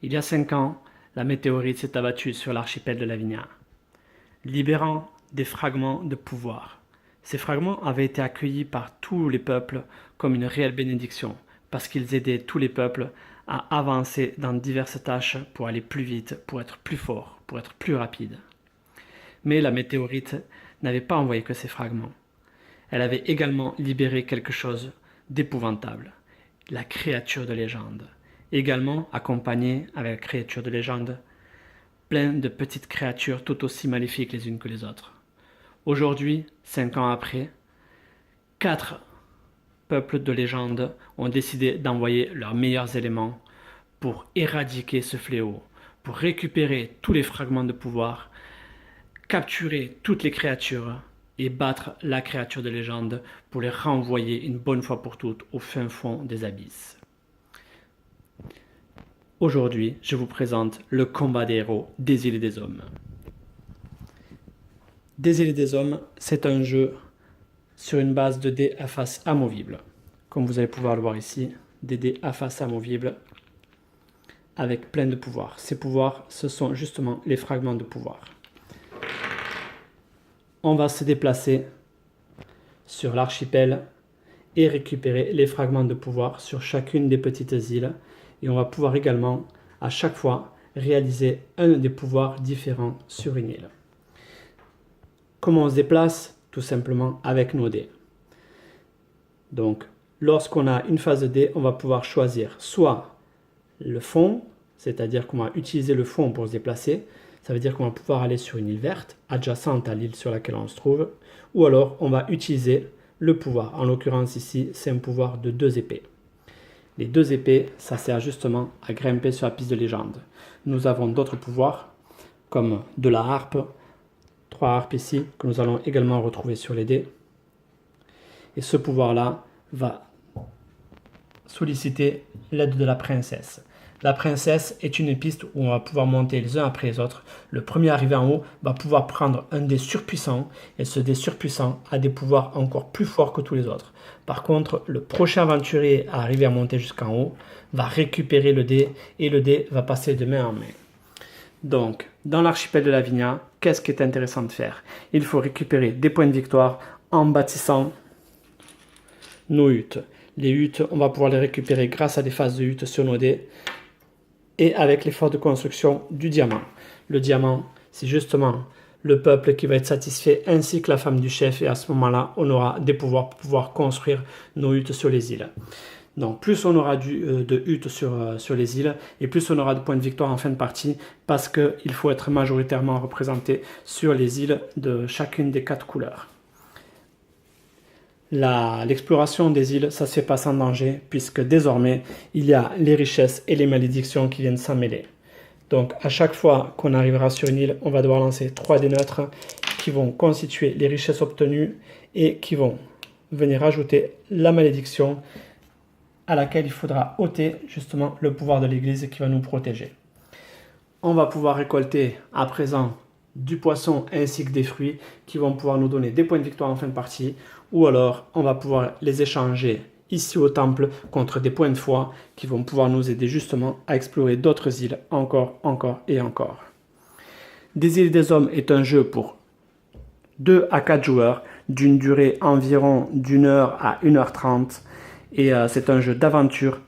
Il y a 5 ans, la météorite s'est abattue sur l'archipel de Lavinia, libérant des fragments de pouvoir. Ces fragments avaient été accueillis par tous les peuples comme une réelle bénédiction, parce qu'ils aidaient tous les peuples à avancer dans diverses tâches pour aller plus vite, pour être plus fort, pour être plus rapide. Mais la météorite n'avait pas envoyé que ces fragments. Elle avait également libéré quelque chose d'épouvantable, la créature de légende. Également accompagnée avec la créature de légende, plein de petites créatures tout aussi maléfiques les unes que les autres. Aujourd'hui, 5 ans après, 4 peuples de légende ont décidé d'envoyer leurs meilleurs éléments pour éradiquer ce fléau, pour récupérer tous les fragments de pouvoir, capturer toutes les créatures et battre la créature de légende pour les renvoyer une bonne fois pour toutes au fin fond des abysses. Aujourd'hui, je vous présente le combat des héros des îles et des hommes. Des îles et des hommes, c'est un jeu sur une base de dés à face amovible. Comme vous allez pouvoir le voir ici, des dés à face amovibles avec plein de pouvoirs. Ces pouvoirs, ce sont justement les fragments de pouvoir. On va se déplacer sur l'archipel et récupérer les fragments de pouvoir sur chacune des petites îles. Et on va pouvoir également, à chaque fois, réaliser un des pouvoirs différents sur une île. Comment on se déplace? Tout simplement avec nos dés. Donc, lorsqu'on a une phase de dés, on va pouvoir choisir soit le fond, c'est-à-dire qu'on va utiliser le fond pour se déplacer. Ça veut dire qu'on va pouvoir aller sur une île verte, adjacente à l'île sur laquelle on se trouve, ou alors on va utiliser le pouvoir. En l'occurrence ici, c'est un pouvoir de 2 épées. Les 2 épées, ça sert justement à grimper sur la piste de légende. Nous avons d'autres pouvoirs, comme de la harpe, 3 harpes ici, que nous allons également retrouver sur les dés. Et ce pouvoir-là va solliciter l'aide de la princesse. La princesse est une piste où on va pouvoir monter les uns après les autres. Le premier arrivé en haut va pouvoir prendre un dé surpuissant, et ce dé surpuissant a des pouvoirs encore plus forts que tous les autres. Par contre, le prochain aventurier à arriver à monter jusqu'en haut va récupérer le dé, et le dé va passer de main en main. Donc, dans l'archipel de Lavinia, qu'est-ce qui est intéressant de faire? Il faut récupérer des points de victoire en bâtissant nos huttes. Les huttes, on va pouvoir les récupérer grâce à des phases de huttes sur nos dés et avec l'effort de construction du diamant. Le diamant, c'est justement le peuple qui va être satisfait ainsi que la femme du chef, et à ce moment-là, on aura des pouvoirs pour pouvoir construire nos huttes sur les îles. Donc plus on aura de huttes sur les îles, et plus on aura de points de victoire en fin de partie, parce qu'il faut être majoritairement représenté sur les îles de chacune des 4 couleurs. L'exploration des îles, ça se fait pas sans danger, puisque désormais, il y a les richesses et les malédictions qui viennent s'en mêler. Donc à chaque fois qu'on arrivera sur une île, on va devoir lancer 3 dés neutres qui vont constituer les richesses obtenues et qui vont venir ajouter la malédiction à laquelle il faudra ôter justement le pouvoir de l'église qui va nous protéger. On va pouvoir récolter à présent du poisson ainsi que des fruits qui vont pouvoir nous donner des points de victoire en fin de partie, ou alors on va pouvoir les échanger ici au temple contre des points de foi qui vont pouvoir nous aider justement à explorer d'autres îles encore et encore. Des îles et des hommes est un jeu pour 2 à 4 joueurs d'une durée environ d'1 heure à 1 h 30, et c'est un jeu d'aventure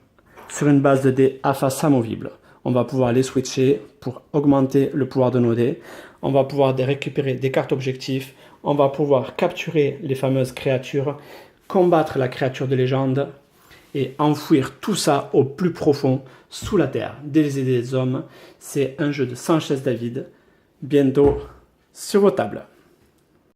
sur une base de dés à face amovible. On va pouvoir les switcher pour augmenter le pouvoir de nos dés. On va pouvoir récupérer des cartes objectifs. On va pouvoir capturer les fameuses créatures, combattre la créature de légende et enfouir tout ça au plus profond sous la terre. Des îles et des hommes, c'est un jeu de Sanchez David. Bientôt sur vos tables.